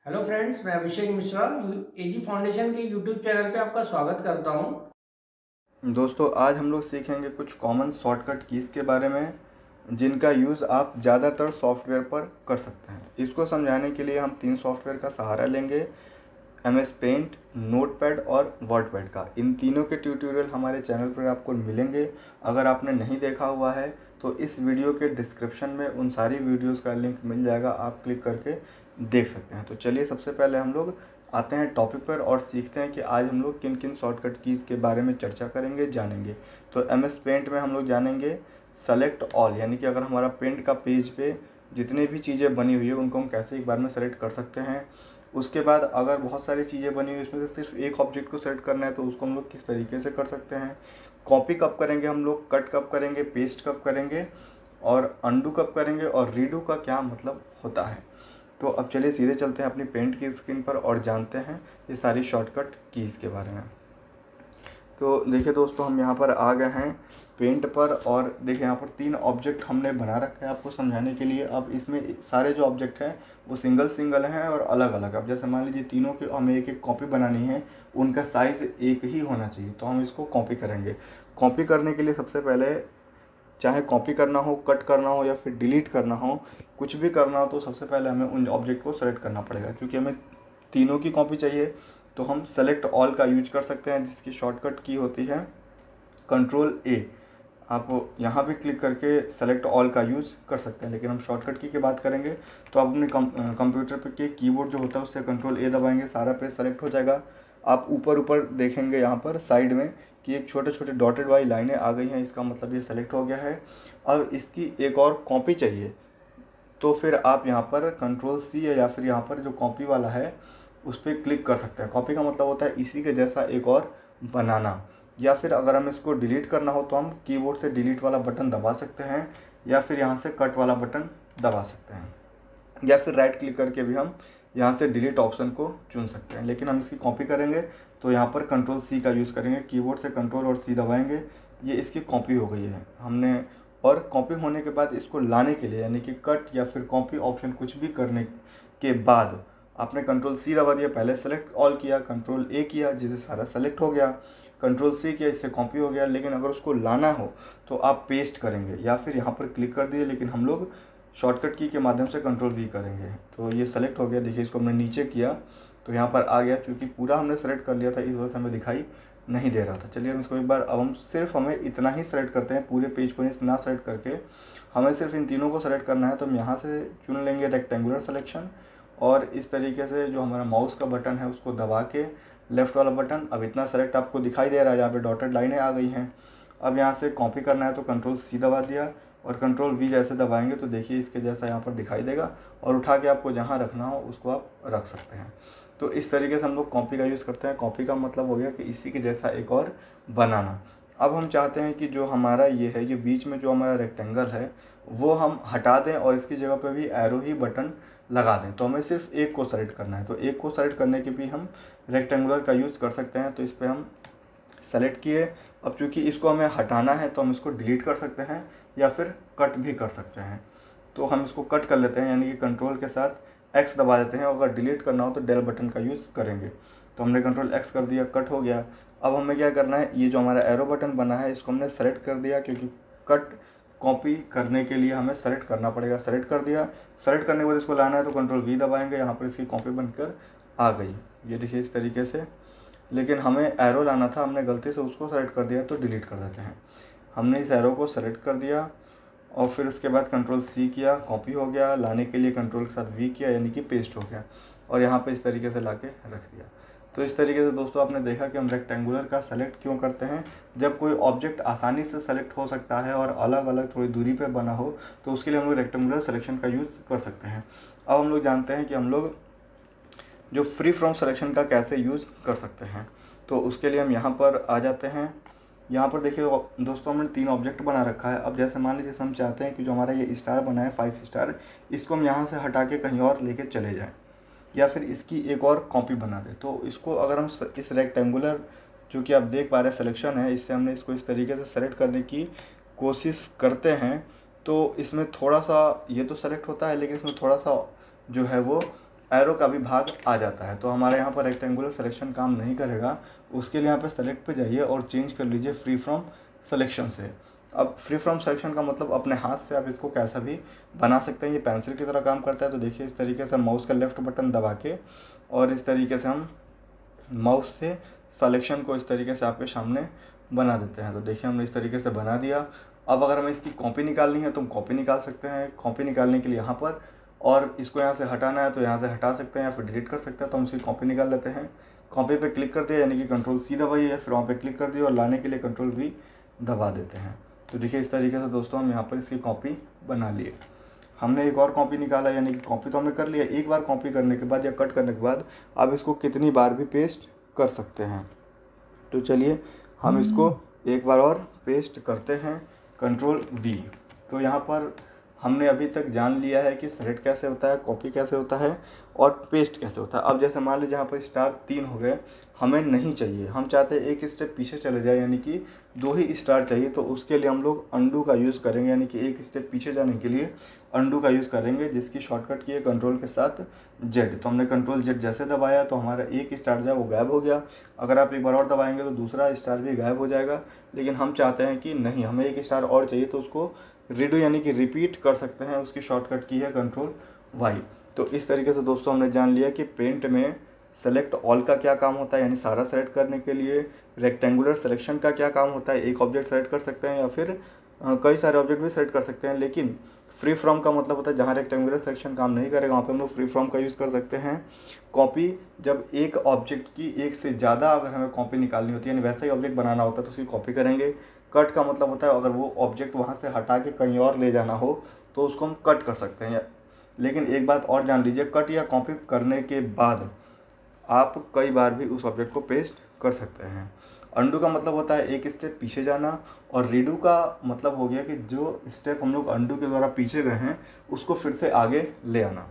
Hello friends, मैं अभिषेक मिश्रा एजी foundation के YouTube channel पे आपका स्वागत करता हूं। दोस्तों आज हम लोग सीखेंगे कुछ कॉमन शॉर्टकट कीज़ के बारे में जिनका यूज़ आप ज़्यादातर सॉफ्टवेयर पर कर सकते हैं। इसको समझाने के लिए हम 3 सॉफ्टवेयर का सहारा लेंगे, एमएस पेंट, नोटपैड और वर्डपैड का। इन तीनों के ट्यूटोरियल हमारे चैनल पर आपको मिलेंगे। अगर आपने नहीं देखा हुआ है तो इस वीडियो के डिस्क्रिप्शन में उन सारी वीडियोस का लिंक मिल जाएगा, आप क्लिक करके देख सकते हैं। तो चलिए सबसे पहले हम लोग आते हैं टॉपिक पर और सीखते हैं कि आज हम लोग किन किन शॉर्टकट कीज़ के बारे में चर्चा करेंगे, जानेंगे। तो एमएस पेंट में हम लोग जानेंगे सेलेक्ट ऑल, यानी कि अगर हमारा पेंट का पेज पे जितनी भी चीज़ें बनी हुई है उनको हम कैसे एक बार में सेलेक्ट कर सकते हैं। उसके बाद अगर बहुत सारी चीज़ें बनी हुई उसमें से सिर्फ एक ऑब्जेक्ट को सेलेक्ट करना है तो उसको हम लोग किस तरीके से कर सकते हैं। कॉपी कब करेंगे हम लोग, कट कब करेंगे, पेस्ट कब करेंगे और अंडू कब करेंगे और रीडू का क्या मतलब होता है। तो अब चलिए सीधे चलते हैं अपनी पेंट की स्क्रीन पर और जानते हैं ये सारी शॉर्टकट कीज़ के बारे में। तो देखिए दोस्तों, हम यहाँ पर आ गए हैं पेंट पर और देखिए यहाँ पर 3 ऑब्जेक्ट हमने बना रखा है आपको समझाने के लिए। अब इसमें सारे जो ऑब्जेक्ट हैं वो सिंगल सिंगल हैं और अलग अलग। अब जैसे मान लीजिए तीनों की हमें एक एक कॉपी बनानी है, उनका साइज़ एक ही होना चाहिए, तो हम इसको कॉपी करेंगे। कॉपी करने के लिए सबसे पहले, चाहे कॉपी करना हो, कट करना हो या फिर डिलीट करना हो, कुछ भी करना हो, तो सबसे पहले हमें उन ऑब्जेक्ट को सेलेक्ट करना पड़ेगा। क्योंकि हमें तीनों की कॉपी चाहिए तो हम सेलेक्ट ऑल का यूज कर सकते हैं, जिसकी शॉर्टकट की होती है कंट्रोल ए। आप यहाँ भी क्लिक करके सेलेक्ट ऑल का यूज़ कर सकते हैं, लेकिन हम शॉर्टकट की बात करेंगे तो आप अपने कंप्यूटर पे के कीबोर्ड जो होता है उससे कंट्रोल ए दबाएंगे, सारा पेज सेलेक्ट हो जाएगा। आप ऊपर ऊपर देखेंगे यहाँ पर साइड में कि एक छोटे छोटे डॉटेड वाली लाइनें आ गई हैं, इसका मतलब ये सेलेक्ट हो गया है। अब इसकी एक और कॉपी चाहिए तो फिर आप यहाँ पर कंट्रोल सी है या फिर यहाँ पर जो कॉपी वाला है उस पर क्लिक कर सकते हैं। कॉपी का मतलब होता है इसी के जैसा एक और बनाना। या फिर अगर हम इसको डिलीट करना हो तो हम कीबोर्ड से डिलीट वाला बटन दबा सकते हैं या फिर यहाँ से कट वाला बटन दबा सकते हैं, या फिर राइट क्लिक करके भी हम यहाँ से डिलीट ऑप्शन को चुन सकते हैं। लेकिन हम इसकी कॉपी करेंगे तो यहाँ पर कंट्रोल सी का यूज़ करेंगे, कीबोर्ड से कंट्रोल और सी दबाएंगे, ये इसकी कॉपी हो गई है हमने। और कॉपी होने के बाद इसको लाने के लिए यानी कि कट या फिर कॉपी ऑप्शन कुछ भी करने के बाद आपने कंट्रोल सी दबा दिया, पहले सेलेक्ट ऑल किया, कंट्रोल ए किया जिससे सारा सेलेक्ट हो गया, कंट्रोल सी किया इससे कॉपी हो गया। लेकिन अगर उसको लाना हो तो आप पेस्ट करेंगे या फिर यहाँ पर क्लिक कर दिए, लेकिन हम लोग शॉर्टकट की के माध्यम से कंट्रोल वी करेंगे। तो ये सेलेक्ट हो गया, देखिए इसको हमने नीचे किया तो यहाँ पर आ गया। क्योंकि पूरा हमने सेलेक्ट कर लिया था इस वजह से हमें दिखाई नहीं दे रहा था। चलिए हम इसको एक बार, अब हम सिर्फ हमें इतना ही सेलेक्ट करते हैं, पूरे पेज को ना सेलेक्ट करके हमें सिर्फ इन तीनों को सेलेक्ट करना है। तो हम यहाँ से चुन लेंगे रेक्टेंगुलर सेलेक्शन और इस तरीके से जो हमारा माउस का बटन है उसको दबा के लेफ़्ट वाला बटन। अब इतना सेलेक्ट आपको दिखाई दे रहा है, यहाँ पे डॉटेड लाइनें आ गई हैं। अब यहाँ से कॉपी करना है तो कंट्रोल सी दबा दिया और कंट्रोल वी जैसे दबाएंगे तो देखिए इसके जैसा यहाँ पर दिखाई देगा और उठा के आपको जहाँ रखना हो उसको आप रख सकते हैं। तो इस तरीके से हम लोग कॉपी का यूज़ करते हैं। कॉपी का मतलब हो गया कि इसी के जैसा एक और बनाना। अब हम चाहते हैं कि जो हमारा ये है, ये बीच में जो हमारा रेक्टेंगल है वो हम हटा दें और इसकी जगह पे भी एरो ही बटन लगा दें। तो हमें सिर्फ एक को सेलेक्ट करना है, तो एक को सेलेक्ट करने के भी हम रेक्टेंगुलर का यूज़ कर सकते हैं। तो इस पर हम सेलेक्ट किए। अब चूँकि इसको हमें हटाना है तो हम इसको डिलीट कर सकते हैं या फिर कट भी कर सकते हैं। तो हम इसको कट कर लेते हैं, यानी कि कंट्रोल के साथ एक्स दबा देते हैं। अगर डिलीट करना हो तो डेल बटन का यूज़ करेंगे। तो हमने कंट्रोल एक्स कर दिया, कट हो गया। अब हमें क्या करना है, ये जो हमारा एरो बटन बना है इसको हमने सेलेक्ट कर दिया, क्योंकि कट कॉपी करने के लिए हमें सेलेक्ट करना पड़ेगा। सेलेक्ट कर दिया, सेलेक्ट करने के बाद इसको लाना है तो कंट्रोल वी दबाएंगे, यहाँ पर इसकी कॉपी बनकर आ गई। ये देखिए इस तरीके से। लेकिन हमें एरो लाना था, हमने गलती से उसको सेलेक्ट कर दिया तो डिलीट कर देते हैं। हमने इस एरो को सेलेक्ट कर दिया और फिर उसके बाद कंट्रोल सी किया, कॉपी हो गया, लाने के लिए कंट्रोल के साथ वी किया यानी कि पेस्ट हो गया और यहाँ पे इस तरीके से लाके रख दिया। तो इस तरीके से दोस्तों आपने देखा कि हम रेक्टेंगुलर का सेलेक्ट क्यों करते हैं। जब कोई ऑब्जेक्ट आसानी से सेलेक्ट हो सकता है और अलग अलग थोड़ी दूरी पे बना हो तो उसके लिए हम लोग रेक्टेंगुलर सेलेक्शन का यूज़ कर सकते हैं। अब हम लोग जानते हैं कि हम लोग जो फ्री फ्रॉम सिलेक्शन का कैसे यूज़ कर सकते हैं। तो उसके लिए हम यहाँ पर आ जाते हैं। यहाँ पर देखिए दोस्तों, हमने 3 ऑब्जेक्ट बना रखा है। अब जैसे मान लीजिए हम चाहते हैं कि जो हमारा ये स्टार बना है 5 स्टार, इसको हम यहाँ से हटा के कहीं और लेके चले जाएं या फिर इसकी एक और कॉपी बना दें। तो इसको अगर हम इस रेक्टेंगुलर जो कि आप देख पा रहे हैं सिलेक्शन है, इससे हमने इसको इस तरीके से सेलेक्ट करने की कोशिश करते हैं तो इसमें थोड़ा सा ये तो सेलेक्ट होता है, लेकिन इसमें थोड़ा सा जो है वो एरो का भी भाग आ जाता है। तो हमारे यहाँ पर रेक्टेंगुलर सिलेक्शन काम नहीं करेगा। उसके लिए यहाँ पे सेलेक्ट पे जाइए और चेंज कर लीजिए फ्री फ्रॉम सिलेक्शन से। अब फ्री फ्रॉम सिलेक्शन का मतलब अपने हाथ से आप इसको कैसा भी बना सकते हैं। ये पेंसिल की तरह काम करता है। तो देखिए इस तरीके से माउस का लेफ्ट बटन दबा के और इस तरीके से हम माउस से सिलेक्शन को इस तरीके से आपके सामने बना देते हैं। तो देखिए हमने इस तरीके से बना दिया। अब अगर हमें इसकी कॉपी निकालनी है तो हम कॉपी निकाल सकते हैं। कॉपी निकालने के लिए यहाँ पर, और इसको यहाँ से हटाना है तो यहाँ से हटा सकते हैं या फिर डिलीट कर सकते हैं। तो हम इसकी कॉपी निकाल लेते हैं। कॉपी पे क्लिक कर दिया, यानी कि कंट्रोल सी दबाइए, या फिर वहाँ पे क्लिक कर दिया और लाने के लिए कंट्रोल वी दबा देते हैं। तो देखिए इस तरीके से दोस्तों हम यहाँ पर इसकी कॉपी बना लिए। हमने एक और कॉपी निकाला, यानी कि कॉपी तो हमने कर लिया। एक बार कॉपी करने के बाद या कट करने के बाद आप इसको कितनी बार भी पेस्ट कर सकते हैं। तो चलिए हम इसको एक बार और पेस्ट करते हैं, कंट्रोल वी। तो यहाँ पर हमने अभी तक जान लिया है कि सेलेक्ट कैसे होता है, कॉपी कैसे होता है और पेस्ट कैसे होता है। अब जैसे मान लीजिए यहाँ पर स्टार 3 हो गए, हमें नहीं चाहिए, हम चाहते हैं एक स्टेप पीछे चले जाए, यानी कि 2 ही स्टार चाहिए। तो उसके लिए हम लोग अंडू का यूज़ करेंगे, यानी कि एक स्टेप पीछे जाने के लिए अंडू का यूज़ करेंगे, जिसकी शॉर्टकट की है कंट्रोल के साथ जेड। तो हमने कंट्रोल जेड जैसे दबाया तो हमारा एक स्टार जो है वो गायब हो गया। अगर आप एक बार और दबाएंगे तो दूसरा स्टार भी गायब हो जाएगा। लेकिन हम चाहते हैं कि नहीं, हमें एक स्टार और चाहिए, तो उसको रीडू यानी कि रिपीट कर सकते हैं। उसकी शॉर्टकट की है कंट्रोल वाई। तो इस तरीके से दोस्तों हमने जान लिया कि पेंट में सेलेक्ट ऑल का क्या काम होता है, यानी सारा सेलेक्ट करने के लिए। रेक्टेंगुलर सिलेक्शन का क्या काम होता है, एक ऑब्जेक्ट सेलेक्ट कर सकते हैं या फिर कई सारे ऑब्जेक्ट भी सेलेक्ट कर सकते हैं। लेकिन फ्री फ्रॉम का मतलब होता है जहाँ रेक्टेंगुलर सिलेक्शन काम नहीं करेगा वहाँ पे हम लोग फ्री फ्रॉम का यूज़ कर सकते हैं। कॉपी, जब एक ऑब्जेक्ट की एक से ज़्यादा अगर हमें कॉपी निकालनी होती है, यानी वैसा ही ऑब्जेक्ट बनाना होता है, तो उसकी कॉपी करेंगे। कट का मतलब होता है अगर वो ऑब्जेक्ट वहाँ से हटा के कहीं और ले जाना हो तो उसको हम कट कर सकते हैं। लेकिन एक बात और जान लीजिए, कट या कॉपी करने के बाद आप कई बार भी उस ऑब्जेक्ट को पेस्ट कर सकते हैं। अंडू का मतलब होता है एक स्टेप पीछे जाना, और रीडू का मतलब हो गया कि जो स्टेप हम लोग अंडू के द्वारा पीछे गए हैं उसको फिर से आगे ले आना।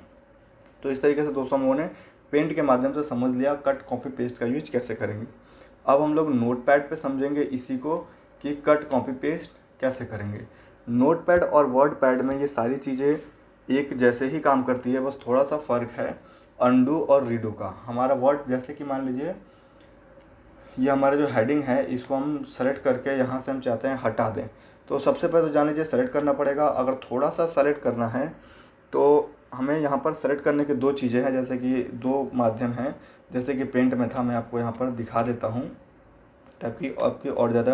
तो इस तरीके से दोस्तों हम लोगों ने पेंट के माध्यम से समझ लिया कट कॉपी पेस्ट का यूज कैसे करेंगे। अब हम लोग नोटपैड पे समझेंगे इसी को कि कट कॉपी पेस्ट कैसे करेंगे। नोटपैड और वर्ड पैड में ये सारी चीज़ें एक जैसे ही काम करती है, बस थोड़ा सा फ़र्क है अंडू और रीडू का। हमारा वर्ड, जैसे कि मान लीजिए ये हमारा जो हेडिंग है, इसको हम सेलेक्ट करके यहाँ से हम चाहते हैं हटा दें। तो सबसे पहले तो जान लीजिए सेलेक्ट करना पड़ेगा। अगर थोड़ा सा सेलेक्ट करना है तो हमें यहाँ पर सेलेक्ट करने की 2 चीज़ें हैं, जैसे कि 2 माध्यम हैं। जैसे कि पेंट में था, मैं आपको यहाँ पर दिखा देता हूँ ताकि आपकी और ज़्यादा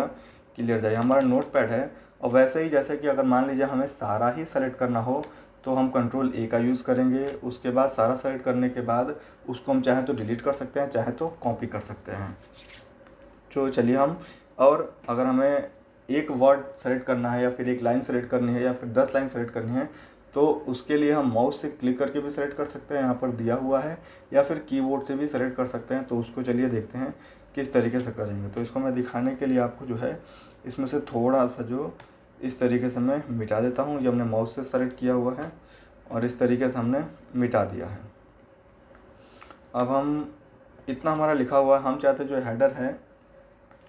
क्लियर जाए। हमारा नोटपैड है, और वैसे ही जैसे कि अगर मान लीजिए हमें सारा ही सेलेक्ट करना हो तो हम कंट्रोल ए का यूज़ करेंगे। उसके बाद सारा सेलेक्ट करने के बाद उसको हम चाहें तो डिलीट कर सकते हैं, चाहे तो कॉपी कर सकते हैं। तो चलिए हम, और अगर हमें एक वर्ड सेलेक्ट करना है या फिर एक लाइन सेलेक्ट करनी है या फिर 10 लाइन सेलेक्ट करनी है तो उसके लिए हम माउस से क्लिक करके भी सेलेक्ट कर सकते हैं, यहाँ पर दिया हुआ है, या फिर कीबोर्ड से भी सेलेक्ट कर सकते हैं। तो उसको चलिए देखते हैं किस तरीके से करेंगे। तो इसको मैं दिखाने के लिए आपको जो है इसमें से थोड़ा सा जो इस तरीके से मैं मिटा देता हूँ। ये हमने माउस से सेलेक्ट किया हुआ है और इस तरीके से हमने मिटा दिया है। अब हम, इतना हमारा लिखा हुआ है, हम चाहते जो हेडर है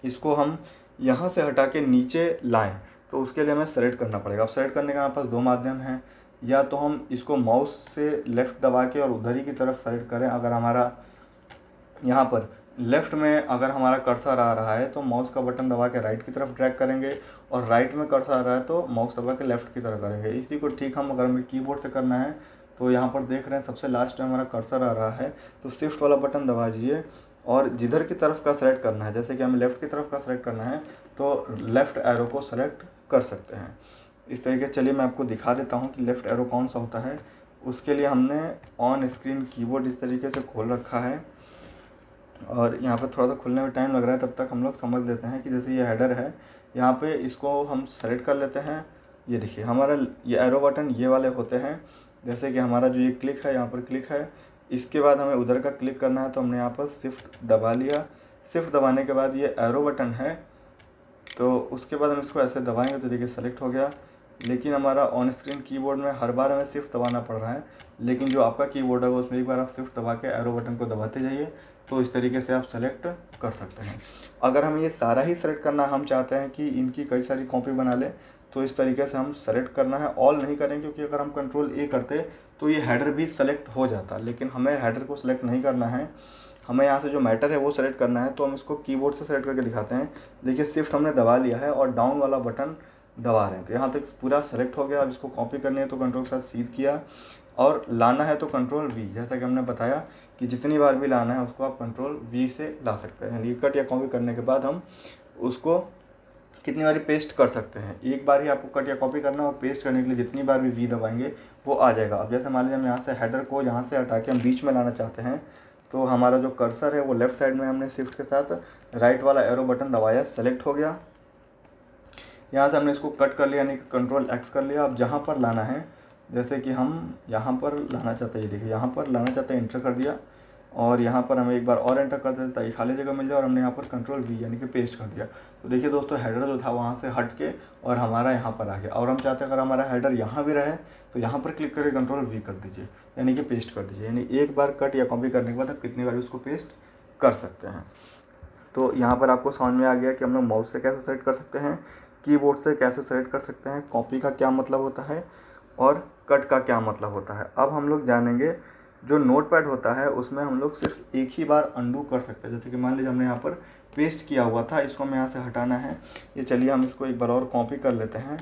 इसको हम यहाँ से हटा के नीचे लाएं, तो उसके लिए हमें सेलेक्ट करना पड़ेगा। अब सेलेक्ट करने का हमारे पास 2 माध्यम हैं, या तो हम इसको माउस से लेफ़्ट दबा के और उधर ही की तरफ सेलेक्ट करें। अगर हमारा यहाँ पर लेफ़्ट में अगर हमारा कर्सर आ रहा है तो माउस का बटन दबा के राइट की तरफ ड्रैग करेंगे, और राइट में कर्सर आ रहा है तो माउस दबा के लेफ़्ट की तरफ करेंगे। इसी को ठीक हम अगर हमें कीबोर्ड से करना है तो यहाँ पर देख रहे हैं सबसे लास्ट में हमारा कर्सर आ रहा है, तो शिफ्ट वाला बटन दबा दीजिए और जिधर की तरफ का सेलेक्ट करना है, जैसे कि हमें लेफ़्ट की तरफ का सेलेक्ट करना है तो लेफ़्ट एरो को सेलेक्ट कर सकते हैं। इस तरीके से चलिए मैं आपको दिखा देता हूँ कि लेफ़्ट एरो कौन सा होता है। उसके लिए हमने ऑन स्क्रीन कीबोर्ड इस तरीके से खोल रखा है, और यहाँ पे थोड़ा सा खुलने में टाइम लग रहा है, तब तक हम लोग समझ लेते हैं कि जैसे ये हेडर है, यहाँ पे इसको हम सेलेक्ट कर लेते हैं। ये देखिए हमारा ये एरो बटन ये वाले होते हैं, जैसे कि हमारा जो ये क्लिक है, यहाँ पर क्लिक है, इसके बाद हमें उधर का क्लिक करना है तो हमने यहाँ पर शिफ्ट दबा लिया। शिफ्ट दबाने के बाद ये एरो बटन है, तो उसके बाद हम इसको ऐसे दबाएंगे तो देखिए सेलेक्ट हो गया। लेकिन हमारा ऑन स्क्रीन कीबोर्ड में हर बार हमें शिफ्ट दबाना पड़ रहा है, लेकिन जो आपका कीबोर्ड है उसमें एक बार आप शिफ्ट दबा के एरो बटन को दबाते जाइए, तो इस तरीके से आप सेलेक्ट कर सकते हैं। अगर हमें ये सारा ही सेलेक्ट करना, हम चाहते हैं कि इनकी कई सारी कॉपी बना लें, तो इस तरीके से हम सेलेक्ट करना है, ऑल नहीं करेंगे क्योंकि अगर हम कंट्रोल ए करते तो ये हेडर भी सेलेक्ट हो जाता, लेकिन हमें हेडर को सेलेक्ट नहीं करना है, हमें यहाँ से जो मैटर है वो सेलेक्ट करना है। तो हम इसको कीबोर्ड से सेलेक्ट करके दिखाते हैं। देखिए शिफ्ट हमने दबा लिया है और डाउन वाला बटन दबा रहे हैं, तो यहाँ तक पूरा सेलेक्ट हो गया। अब इसको कॉपी करनी है तो कंट्रोल के साथ सीध किया, और लाना है तो कंट्रोल वी, जैसा कि हमने बताया कि जितनी बार भी लाना है उसको आप कंट्रोल वी से ला सकते हैं। यानी कट या कॉपी करने के बाद हम उसको कितनी बार पेस्ट कर सकते हैं, एक बार ही आपको कट या कॉपी करना है, और पेस्ट करने के लिए जितनी बार भी वी दबाएंगे वो आ जाएगा। अब जैसे मान लीजिए हम यहाँ से हेडर को यहाँ से हटा के हम बीच में लाना चाहते हैं, तो हमारा जो कर्सर है वो लेफ्ट साइड में, हमने शिफ्ट के साथ राइट वाला एरो बटन दबाया, सेलेक्ट हो गया। यहाँ से हमने इसको कट कर लिया, यानी कि कंट्रोल एक्स कर लिया। अब जहाँ पर लाना है, जैसे कि हम यहाँ पर लाना चाहते हैं, ये देखिए यहाँ पर लाना चाहते हैं, इंटर कर दिया, और यहाँ पर हमें एक बार और एंटर कर देते ताकि खाली जगह मिल जाए, और हमने यहाँ पर कंट्रोल वी यानी कि पेस्ट कर दिया। तो देखिए दोस्तों, हेडर जो था वहाँ से हट के और हमारा यहाँ पर आ गया। और हम चाहते हैं अगर हमारा हेडर यहाँ भी रहे तो यहाँ पर क्लिक करके कंट्रोल वी कर दीजिए, यानी कि पेस्ट कर दीजिए। यानी एक बार कट या कॉपी करने के बाद आप कितनी बार उसको पेस्ट कर सकते हैं। तो यहाँ पर आपको समझ में आ गया कि हम लोग माउस से कैसे सेलेक्ट कर सकते हैं, कीबोर्ड से कैसे सेलेक्ट कर सकते हैं, कॉपी का क्या मतलब होता है और कट का क्या मतलब होता है। अब हम लोग जानेंगे जो नोटपैड होता है उसमें हम लोग सिर्फ एक ही बार अंडू कर सकते हैं। जैसे कि मान लीजिए हमने यहाँ पर पेस्ट किया हुआ था, इसको हमें यहाँ से हटाना है। ये चलिए हम इसको एक बार और कॉपी कर लेते हैं।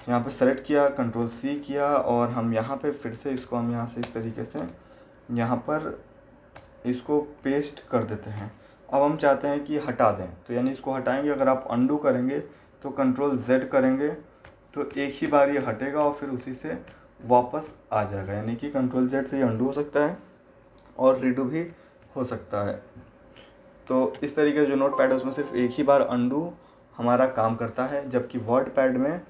यहाँ पे सेलेक्ट किया, कंट्रोल सी किया, और हम यहाँ पे फिर से इसको हम यहाँ से इस तरीके से यहाँ पर इसको पेस्ट कर देते हैं। अब हम चाहते हैं कि हटा दें, तो यानी इसको हटाएंगे। अगर आप अंडू करेंगे तो कंट्रोल जेड करेंगे तो एक ही बार ये हटेगा और फिर उसी से वापस आ जाएगा। यानी कि कंट्रोल जेड से ये अंडू हो सकता है और रीडू भी हो सकता है। तो इस तरीके से जो नोट पैड है उसमें सिर्फ एक ही बार अंडू हमारा काम करता है, जबकि वर्ड पैड में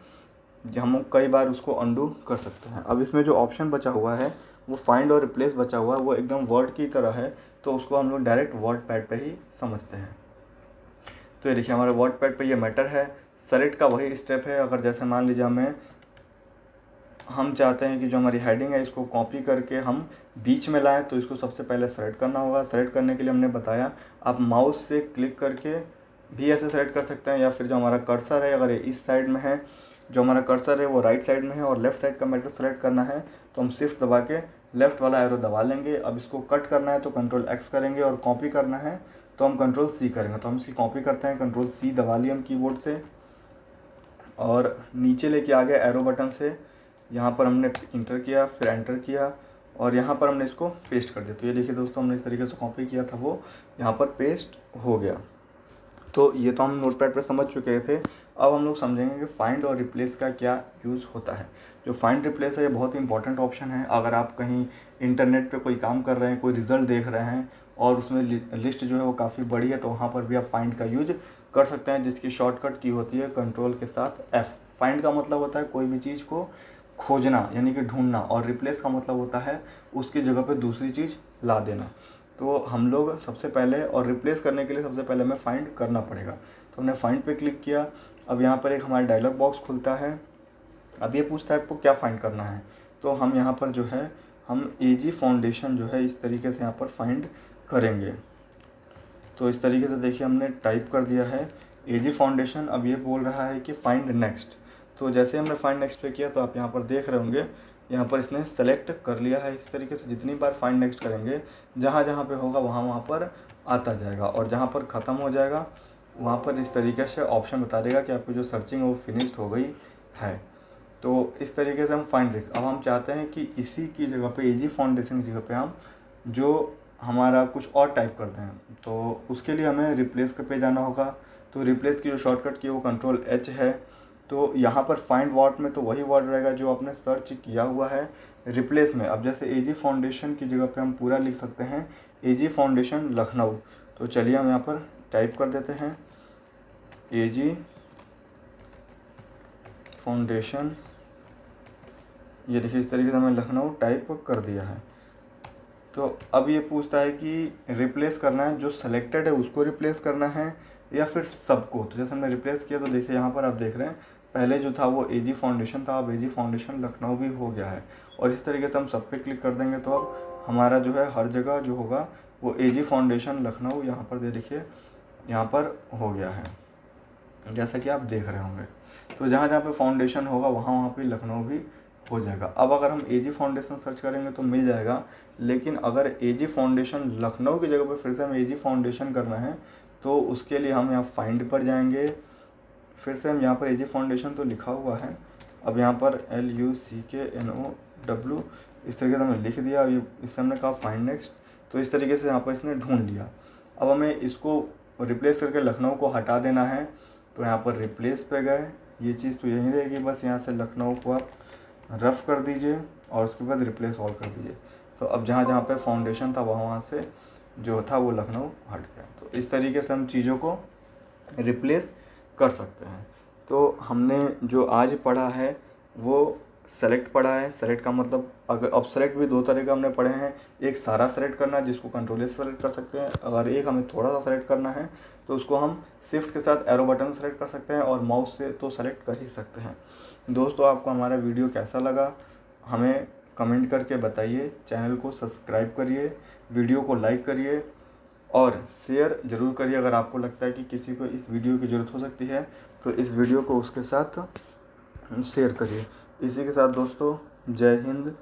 हम कई बार उसको अंडू कर सकते हैं। अब इसमें जो ऑप्शन बचा हुआ है वो फाइंड और रिप्लेस बचा हुआ है, वो एकदम वर्ड की तरह है, तो उसको हम लोग डायरेक्ट वर्ड पैड पे ही समझते हैं। तो ये देखिए हमारे वर्ड पैड पे ये मैटर है, सेलेक्ट का वही स्टेप है। अगर जैसे मान लीजिए हम चाहते हैं कि जो हमारी हेडिंग है इसको कॉपी करके हम बीच में लाएं, तो इसको सबसे पहले सेलेक्ट करना होगा। सेलेक्ट करने के लिए हमने बताया आप माउस से क्लिक करके भी ऐसे सेलेक्ट कर सकते हैं, या फिर जो हमारा कर्सर है अगर ये इस साइड में है, जो हमारा कर्सर है वो राइट साइड में है और लेफ़्ट साइड का मैटर सेलेक्ट करना है तो हम शिफ्ट दबा के लेफ़्ट वाला एरो दबा लेंगे। अब इसको कट करना है तो कंट्रोल एक्स करेंगे, और कॉपी करना है तो हम कंट्रोल सी करेंगे। तो हम इसकी कॉपी करते हैं, कंट्रोल सी दबा लिया हम कीबोर्ड से, और नीचे लेके आ गए एरो बटन से, यहाँ पर हमने इंटर किया, फिर एंटर किया, और यहाँ पर हमने इसको पेस्ट कर दिया। तो ये देखिए दोस्तों, हमने इस तरीके से कॉपी किया था वो यहाँ पर पेस्ट हो गया। तो ये तो हम नोटपैड पे समझ चुके थे। अब हम लोग समझेंगे कि फाइंड और रिप्लेस का क्या यूज़ होता है। जो फाइंड रिप्लेस है ये बहुत ही इंपॉर्टेंट ऑप्शन है। अगर आप कहीं इंटरनेट पे कोई काम कर रहे हैं, कोई रिज़ल्ट देख रहे हैं और उसमें लिस्ट जो है वो काफ़ी बड़ी है, तो वहाँ पर भी आप फाइंड का यूज कर सकते हैं, जिसकी शॉर्टकट की होती है कंट्रोल के साथ F। फाइंड का मतलब होता है कोई भी चीज़ को खोजना यानी कि ढूंढना, और रिप्लेस का मतलब होता है उसकी जगह पे दूसरी चीज़ ला देना। तो हम लोग सबसे पहले, और रिप्लेस करने के लिए सबसे पहले हमें फाइंड करना पड़ेगा। तो हमने फाइंड पे क्लिक किया। अब यहाँ पर एक हमारा डायलॉग बॉक्स खुलता है। अब ये पूछता है आपको क्या फाइंड करना है, तो हम यहाँ पर जो है हम एजी फाउंडेशन जो है इस तरीके से यहाँ पर फाइंड करेंगे। तो इस तरीके से देखिए हमने टाइप कर दिया है एजी फाउंडेशन। अब ये बोल रहा है कि फाइंड नेक्स्ट। तो जैसे हमने फाइंड नेक्स्ट पे किया तो आप यहाँ पर देख रहे होंगे, यहाँ पर इसने सेलेक्ट कर लिया है। इस तरीके से जितनी बार फाइंड नेक्स्ट करेंगे, जहाँ जहाँ पे होगा वहाँ पर आता जाएगा, और जहाँ पर ख़त्म हो जाएगा वहाँ पर इस तरीके से ऑप्शन बता देगा कि आपकी जो सर्चिंग है वो फिनिश्ड हो गई है। तो इस तरीके से हम फाइंड रिक। अब हम चाहते हैं कि इसी की जगह पे, एजी फाउंडेशन की जगह पे हम जो हमारा कुछ और टाइप करते हैं, तो उसके लिए हमें रिप्लेस पे जाना होगा। तो रिप्लेस की जो शॉर्टकट की है वो कंट्रोल एच है। तो यहाँ पर फाइंड वर्ड में तो वही वर्ड रहेगा जो आपने सर्च किया हुआ है। रिप्लेस में अब जैसे एजी फाउंडेशन की जगह पे हम पूरा लिख सकते हैं एजी फाउंडेशन लखनऊ। तो चलिए हम यहाँ पर टाइप कर देते हैं एजी फाउंडेशन। ये देखिए इस तरीके से हमने लखनऊ टाइप कर दिया है। तो अब ये पूछता है कि रिप्लेस करना है, जो सेलेक्टेड है उसको रिप्लेस करना है या फिर सबको। तो जैसे हमने रिप्लेस किया तो देखिए यहाँ पर आप देख रहे हैं पहले जो था वो एजी फाउंडेशन था, अब एजी फाउंडेशन लखनऊ भी हो गया है। और इस तरीके से हम सब पे क्लिक कर देंगे तो अब हमारा जो है हर जगह जो होगा वो एजी फाउंडेशन लखनऊ यहाँ पर देखिए यहाँ पर हो गया है, जैसा कि आप देख रहे होंगे। तो जहाँ जहाँ पे फाउंडेशन होगा वहाँ वहाँ पे लखनऊ भी हो जाएगा। अब अगर हम एजी फाउंडेशन सर्च करेंगे तो मिल जाएगा, लेकिन अगर एजी फाउंडेशन लखनऊ की जगह पर फिर से हमें एजी फाउंडेशन करना है तो उसके लिए हम यहाँ फाइंड पर जाएंगे। फिर से हम यहाँ पर एजी फाउंडेशन तो लिखा हुआ है, अब यहाँ पर LUCKNOW इस तरीके से हमने लिख दिया। अब इससे हमने कहा फाइंड नेक्स्ट, तो इस तरीके से यहाँ पर इसने ढूंढ लिया। अब हमें इसको रिप्लेस करके लखनऊ को हटा देना है, तो यहाँ पर रिप्लेस पे गए, ये चीज़ तो यहीं रहेगी, बस यहाँ से लखनऊ को आप रफ़ कर दीजिए और उसके बाद रिप्लेस ऑल कर दीजिए। तो अब जहाँ जहाँ पे फाउंडेशन था वहाँ से जो था वो लखनऊ हट गया। तो इस तरीके से हम चीज़ों को रिप्लेस कर सकते हैं। तो हमने जो आज पढ़ा है वो सेलेक्ट पढ़ा है। सेलेक्ट का मतलब अब सेलेक्ट भी दो तरह का हमने पढ़े हैं, एक सारा सेलेक्ट करना है जिसको कंट्रोल से सेलेक्ट कर सकते हैं, अगर एक हमें थोड़ा सा सेलेक्ट करना है तो उसको हम शिफ्ट के साथ एरो बटन सेलेक्ट कर सकते हैं और माउस से तो सेलेक्ट कर ही सकते हैं। दोस्तों, आपको हमारा वीडियो कैसा लगा हमें कमेंट करके बताइए, चैनल को सब्सक्राइब करिए, वीडियो को लाइक करिए और शेयर ज़रूर करिए। अगर आपको लगता है कि किसी को इस वीडियो की ज़रूरत हो सकती है तो इस वीडियो को उसके साथ शेयर करिए। इसी के साथ दोस्तों, जय हिंद,